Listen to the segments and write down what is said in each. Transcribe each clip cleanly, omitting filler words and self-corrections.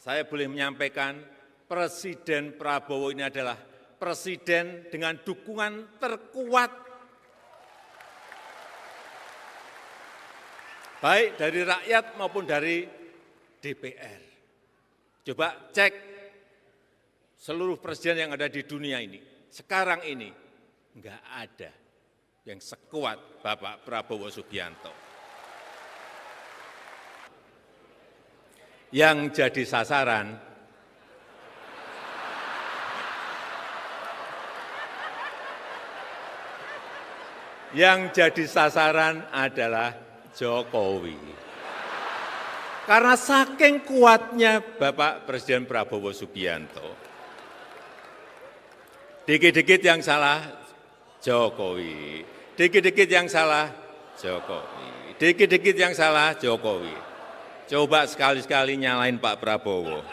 saya boleh menyampaikan Presiden Prabowo ini adalah presiden dengan dukungan terkuat, baik dari rakyat maupun dari DPR. Coba cek seluruh presiden yang ada di dunia ini, sekarang ini enggak ada yang sekuat Bapak Prabowo Subianto. Yang jadi sasaran adalah Jokowi. Karena saking kuatnya Bapak Presiden Prabowo Subianto, dikit-dikit yang salah Jokowi, dikit-dikit yang salah Jokowi, dikit-dikit yang salah Jokowi. Coba sekali-sekali nyalain Pak Prabowo.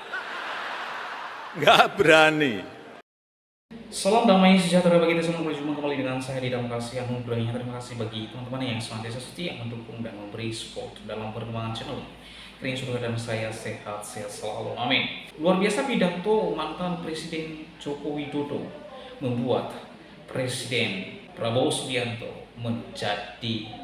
Nggak berani. Salam damai sejahtera bagi kita semua. Berjumpa kembali dengan saya di dalam kasih yang mulia. Terima kasih bagi teman-teman yang senantiasa setia mendukung dan memberi support dalam perkembangan channel. Kering saudara dan saya sehat selalu. Amin. Luar biasa pidato mantan Presiden Joko Widodo membuat Presiden Prabowo Subianto menjadi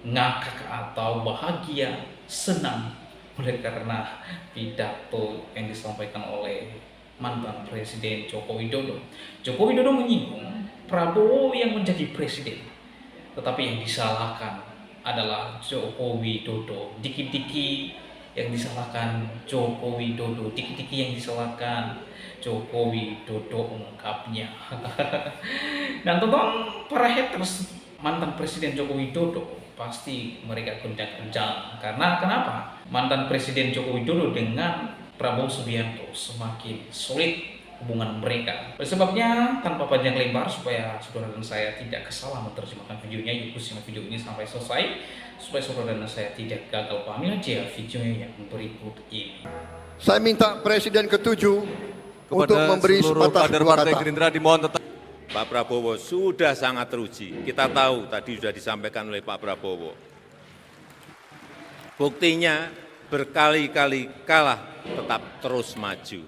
ngakak atau bahagia, senang oleh karena pidato yang disampaikan oleh mantan Presiden Joko Widodo. Joko Widodo menyinggung Prabowo yang menjadi presiden, tetapi yang disalahkan adalah Joko Widodo. Dikit-dikit yang disalahkan Joko Widodo, dikit-dikit yang disalahkan Joko Widodo, ungkapnya. Dan tonton para haters mantan Presiden Joko Widodo pasti mereka kencang-kencang. Karena kenapa? Mantan Presiden Joko Widodo dengan Prabowo Subianto semakin solid hubungan mereka. Oleh sebabnya, tanpa panjang lebar, supaya saudara dan saya tidak kesalah menerjemahkan videonya, yuk simak video ini sampai selesai, supaya saudara dan saya tidak gagal paham aja videonya yang berikut ini. Saya minta Presiden ke-7 untuk memberi sepatah dua kata. Gerindra dimohon tetap. Pak Prabowo sudah sangat teruji. Kita tahu tadi sudah disampaikan oleh Pak Prabowo. Buktinya berkali-kali kalah tetap terus maju.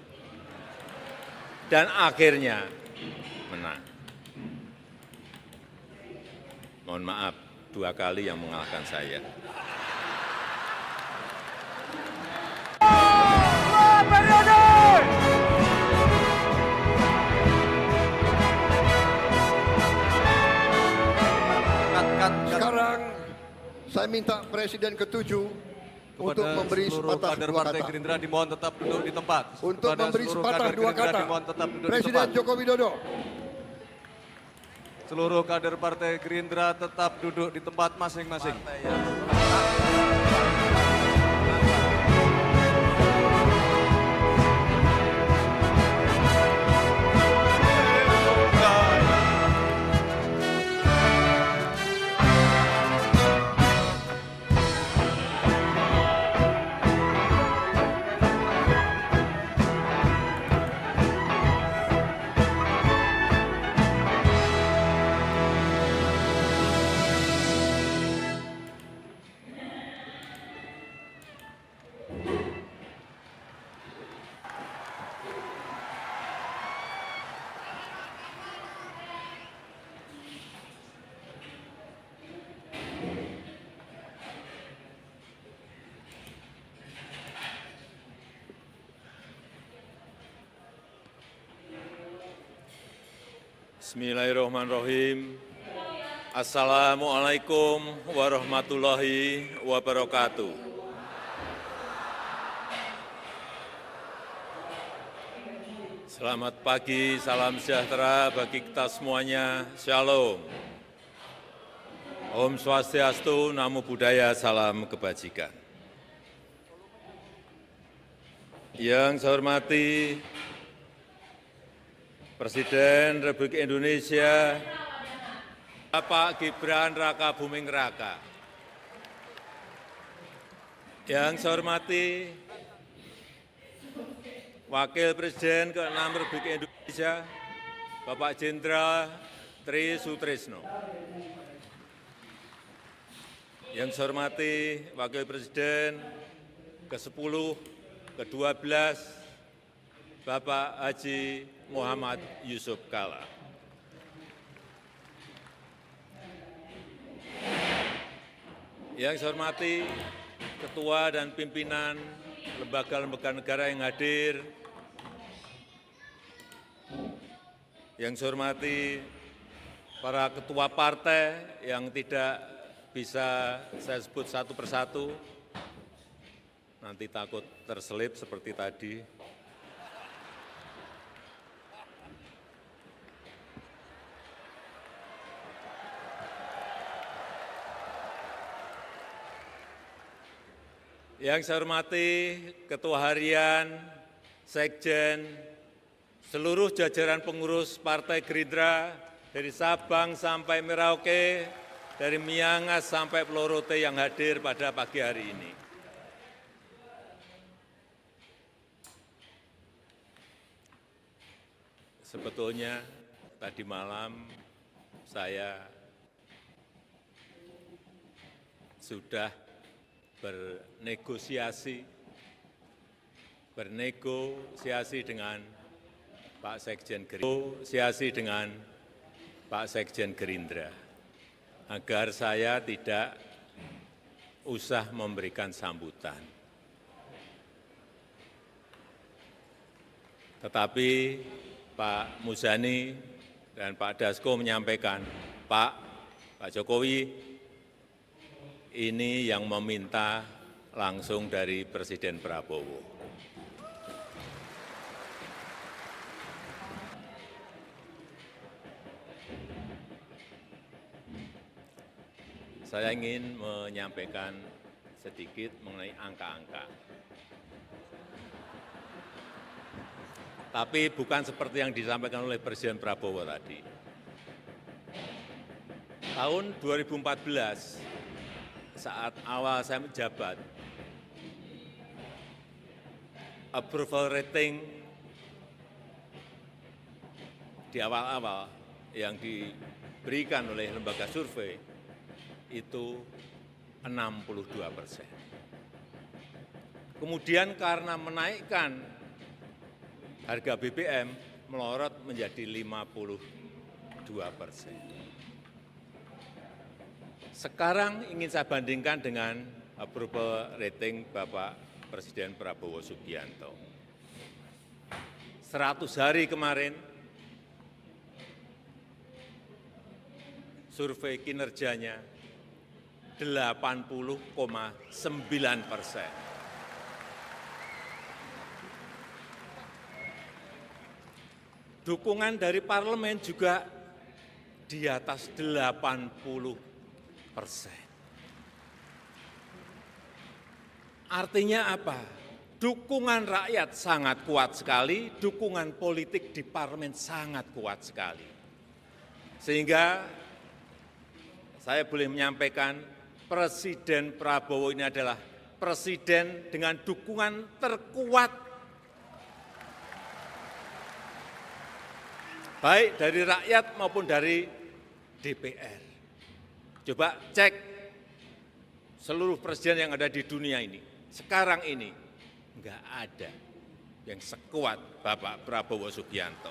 Dan akhirnya menang. Mohon maaf, 2 kali yang mengalahkan saya. Sekarang saya minta Presiden ke-7 untuk memberi sepatah dua kata. Gerindra dimohon tetap duduk di tempat. Untuk memberi sepatah dua kata. Presiden Joko Widodo. Seluruh kader Partai Gerindra tetap duduk di tempat masing-masing. Bismillahirrahmanirrahim. Assalamualaikum warahmatullahi wabarakatuh. Selamat pagi, salam sejahtera bagi kita semuanya. Shalom. Om Swastiastu, Namo Buddhaya, salam kebajikan. Yang saya hormati Presiden Republik Indonesia, Bapak Gibran Raka Buming Raka. Yang saya hormati Wakil Presiden ke-6 Republik Indonesia, Bapak Jenderal Tri Sutrisno. Yang saya hormati Wakil Presiden ke-10, ke-12, Bapak Haji Muhammad Yusuf Kalla. Yang saya hormati Ketua dan pimpinan lembaga-lembaga negara yang hadir, yang saya hormati para ketua partai yang tidak bisa saya sebut satu persatu, nanti takut terselip seperti tadi. Yang saya hormati Ketua Harian, Sekjen, seluruh jajaran pengurus Partai Gerindra, dari Sabang sampai Merauke, dari Miangas sampai Pulau Rote yang hadir pada pagi hari ini. Sebetulnya tadi malam saya sudah bernegosiasi dengan Pak Sekjen Gerindra, agar saya tidak usah memberikan sambutan. Tetapi Pak Muzani dan Pak Dasko menyampaikan, Pak Jokowi, ini yang meminta langsung dari Presiden Prabowo. Saya ingin menyampaikan sedikit mengenai angka-angka. Tapi bukan seperti yang disampaikan oleh Presiden Prabowo tadi. Tahun 2014, saat awal saya menjabat, approval rating di awal-awal yang diberikan oleh lembaga survei itu 62%. Kemudian karena menaikkan harga BBM melorot menjadi 52%. Sekarang ingin saya bandingkan dengan approval rating Bapak Presiden Prabowo Subianto. 100 hari kemarin, survei kinerjanya 80,9%. Dukungan dari parlemen juga di atas 80%. Artinya apa? Dukungan rakyat sangat kuat sekali, dukungan politik di parlemen sangat kuat sekali. Sehingga saya boleh menyampaikan Presiden Prabowo ini adalah presiden dengan dukungan terkuat, baik dari rakyat maupun dari DPR. Coba cek seluruh presiden yang ada di dunia ini, sekarang ini enggak ada yang sekuat Bapak Prabowo Subianto.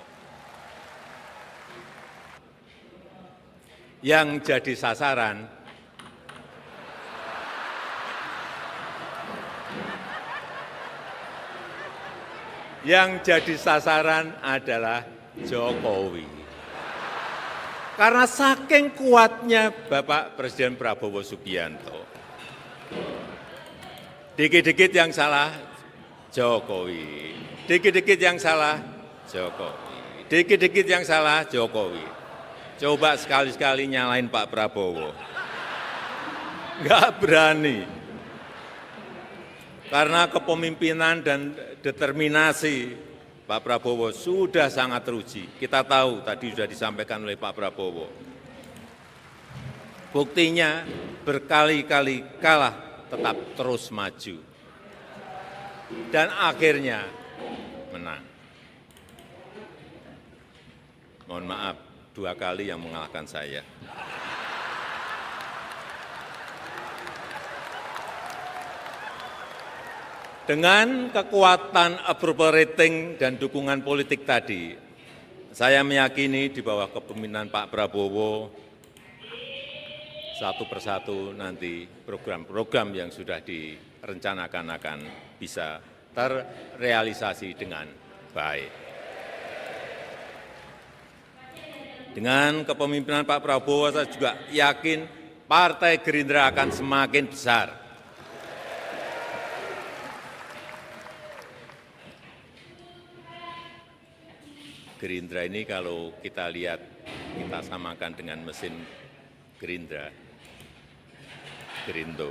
Yang jadi sasaran adalah Jokowi. Karena saking kuatnya Bapak Presiden Prabowo Subianto. Dikit-dikit yang salah Jokowi, dikit-dikit yang salah Jokowi, dikit-dikit yang salah Jokowi. Coba sekali-sekali nyalain Pak Prabowo. Enggak berani. Karena kepemimpinan dan determinasi Pak Prabowo sudah sangat teruji. Kita tahu tadi sudah disampaikan oleh Pak Prabowo. Buktinya berkali-kali kalah tetap terus maju. Dan akhirnya menang. Mohon maaf, 2 kali yang mengalahkan saya. Dengan kekuatan approval rating dan dukungan politik tadi, saya meyakini di bawah kepemimpinan Pak Prabowo, satu persatu nanti program-program yang sudah direncanakan akan bisa terrealisasi dengan baik. Dengan kepemimpinan Pak Prabowo, saya juga yakin Partai Gerindra akan semakin besar. Gerindra ini kalau kita lihat, kita samakan dengan mesin Gerindra, Gerindo.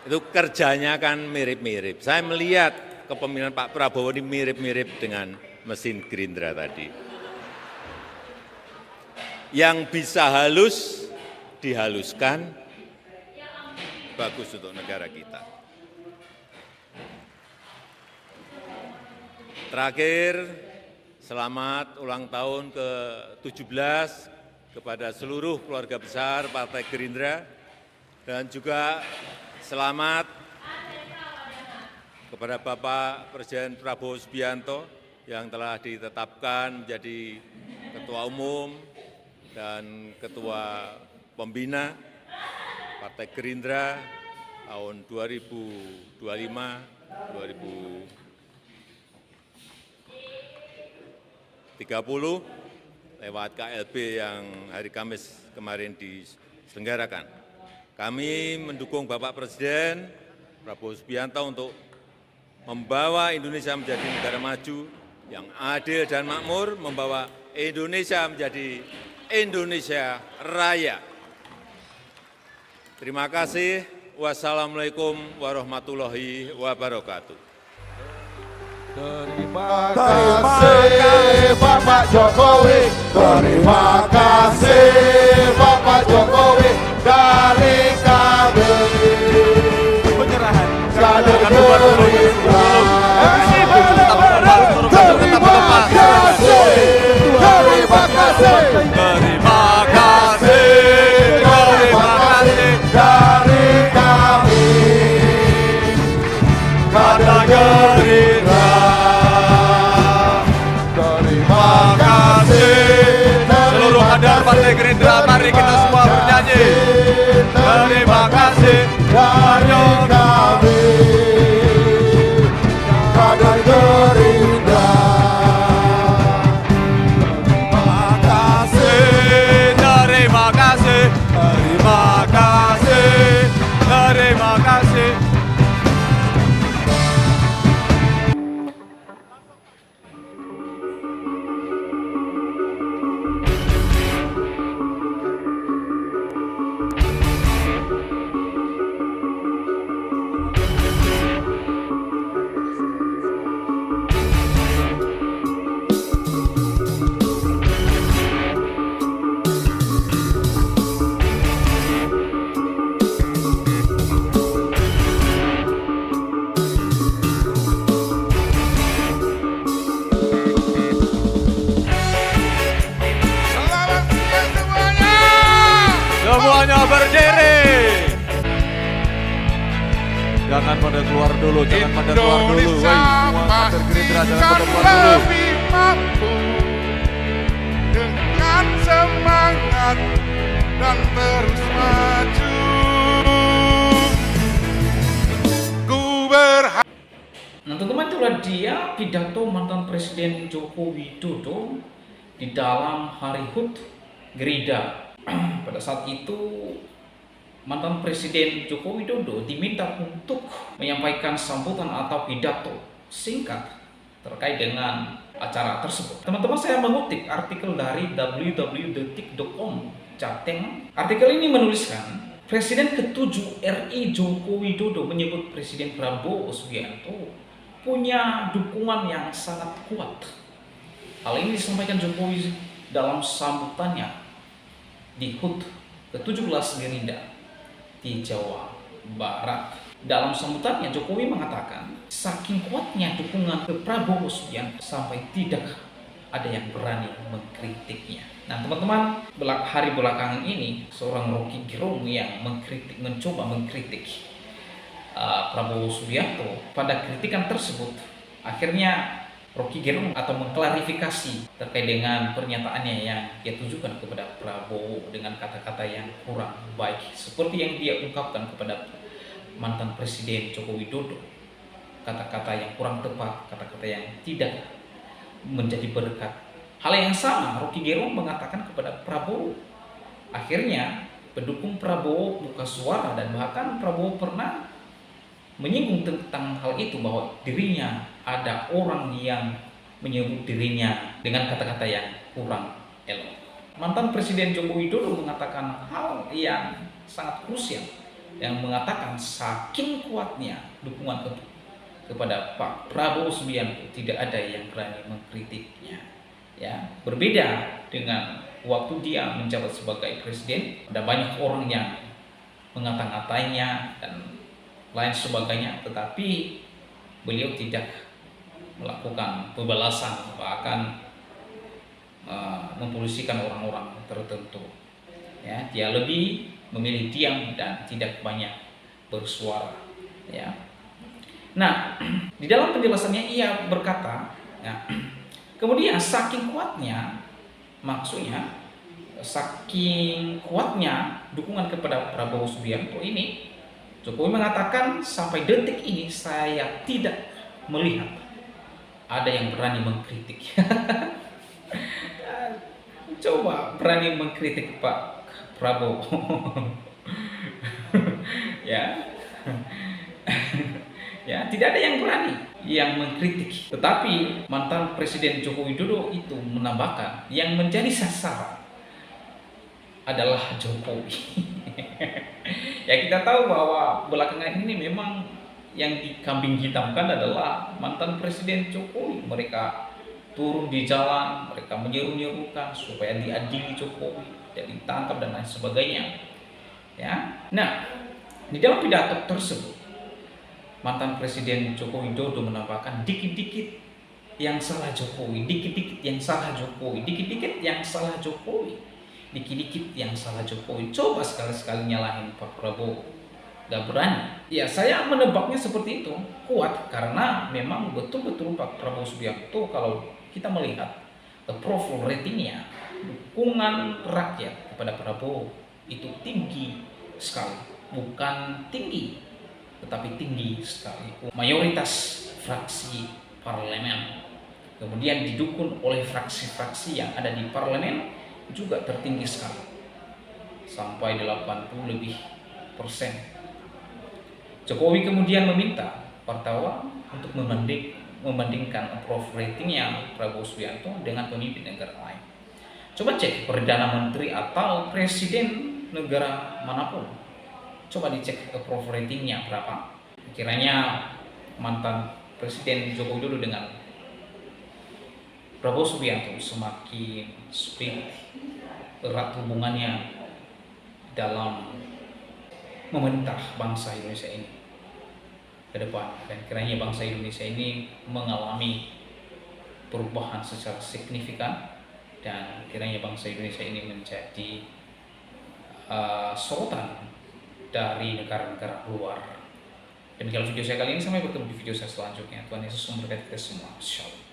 Itu kerjanya kan mirip-mirip. Saya melihat kepemimpinan Pak Prabowo ini mirip-mirip dengan mesin Gerindra tadi. Yang bisa halus, dihaluskan, bagus untuk negara kita. Terakhir, selamat ulang tahun ke-17 kepada seluruh keluarga besar Partai Gerindra dan juga selamat kepada Bapak Presiden Prabowo Subianto yang telah ditetapkan menjadi Ketua Umum dan Ketua Pembina Partai Gerindra tahun 2025-2030 lewat KLB yang hari Kamis kemarin diselenggarakan. Kami mendukung Bapak Presiden Prabowo Subianto untuk membawa Indonesia menjadi negara maju yang adil dan makmur, membawa Indonesia menjadi Indonesia Raya. Terima kasih. Wassalamualaikum warahmatullahi wabarakatuh. Terima kasih Bapak Jokowi, terima kasih Bapak Jokowi dari kami. Penyerahan Kader Gerindra. Terima kasih, terima kasih, terima kasih, terima kasih dari kami. Kader Gerindra. Seluruh kader Partai Gerindra, mari kita semua bernyanyi. Terima kasih dari kami, kader Gerindra. Terima kasih, terima kasih, terima kasih, terima kasih. Semuanya berdiri. Jangan pada keluar dulu, jangan pada keluar dulu. Woi, semua kader Gerindra jangan pada keluar dulu. Lebih mampu dengan semangat dan terus maju. Ku berharap. Nah, teman-teman, itulah dia pidato mantan Presiden Joko Widodo di dalam Hari HUT Gerindra. Pada saat itu mantan Presiden Joko Widodo diminta untuk menyampaikan sambutan atau pidato singkat terkait dengan acara tersebut. Teman-teman, saya mengutip artikel dari www.detik.com Jateng. Artikel ini menuliskan, Presiden ke-7 RI Joko Widodo menyebut Presiden Prabowo Subianto punya dukungan yang sangat kuat. Hal ini disampaikan Jokowi dalam sambutannya di HUT ke-17 Gerindra di Jawa Barat. Dalam sambutannya, Jokowi mengatakan saking kuatnya dukungan ke Prabowo Subianto sampai tidak ada yang berani mengkritiknya. Nah teman-teman, hari belakangan ini seorang Rocky Gerung yang mencoba mengkritik Prabowo Subianto. Pada kritikan tersebut akhirnya Rocky Gerung atau mengklarifikasi terkait dengan pernyataannya yang dia tujukan kepada Prabowo dengan kata-kata yang kurang baik, seperti yang dia ungkapkan kepada mantan Presiden Joko Widodo. Kata-kata yang kurang tepat, kata-kata yang tidak menjadi berkat. Hal yang sama Rocky Gerung mengatakan kepada Prabowo. Akhirnya pendukung Prabowo buka suara, dan bahkan Prabowo pernah menyinggung tentang hal itu, bahwa dirinya ada orang yang menyebut dirinya dengan kata-kata yang kurang elok. Mantan Presiden Joko Widodo mengatakan hal yang sangat krusial, yang mengatakan saking kuatnya dukungan kepada Pak Prabowo Subianto tidak ada yang berani mengkritiknya. Ya, berbeda dengan waktu dia menjabat sebagai presiden, ada banyak orang yang mengata-ngatainya dan lain sebagainya, tetapi beliau tidak melakukan pembalasan, bahkan mempolisikan orang-orang tertentu. Ya, dia lebih memilih diam dan tidak banyak bersuara. Ya. Nah, di dalam penjelasannya ia berkata, ya, kemudian saking kuatnya, maksudnya saking kuatnya dukungan kepada Prabowo Subianto ini, Jokowi mengatakan sampai detik ini saya tidak melihat ada yang berani mengkritik. Coba berani mengkritik Pak Prabowo. Ya. Ya, tidak ada yang berani yang mengkritik. Tetapi mantan Presiden Joko Widodo itu menambahkan yang menjadi sasaran adalah Jokowi. Ya, kita tahu bahwa belakangan ini memang yang dikambing hitamkan adalah mantan Presiden Jokowi. Mereka turun di jalan, mereka menyeru-nyerukan supaya diadili Jokowi, tidak ditangkap dan lain sebagainya. Ya. Nah, di dalam pidato tersebut mantan Presiden Joko Widodo menambahkan dikit-dikit yang salah Jokowi, dikit-dikit yang salah Jokowi, dikit-dikit yang salah Jokowi, dikit-dikit yang salah Jokowi. Coba sekali-sekali nyalahin Pak Prabowo, gak berani. Ya, saya menebaknya seperti itu, kuat, karena memang betul-betul Pak Prabowo Subianto kalau kita melihat approval ratingnya, dukungan rakyat kepada Prabowo itu tinggi sekali, bukan tinggi tetapi tinggi sekali. Mayoritas fraksi parlemen, kemudian didukung oleh fraksi-fraksi yang ada di parlemen juga tertinggi sekali, sampai 80 lebih persen. Jokowi kemudian meminta wartawan untuk membandingkan approval ratingnya Prabowo Subianto dengan pemimpin negara lain. Coba cek Perdana Menteri atau Presiden negara manapun, coba dicek approval ratingnya berapa. Kiranya mantan Presiden Joko Widodo dengan Prabowo Subianto semakin split, erat hubungannya dalam memerintah bangsa Indonesia ini ke depan, dan kiranya bangsa Indonesia ini mengalami perubahan secara signifikan, dan kiranya bangsa Indonesia ini menjadi sorotan dari negara-negara luar. Demikian video saya kali ini, sampai bertemu di video saya selanjutnya. Tuhan Yesus memberkati kita semua. Shalom.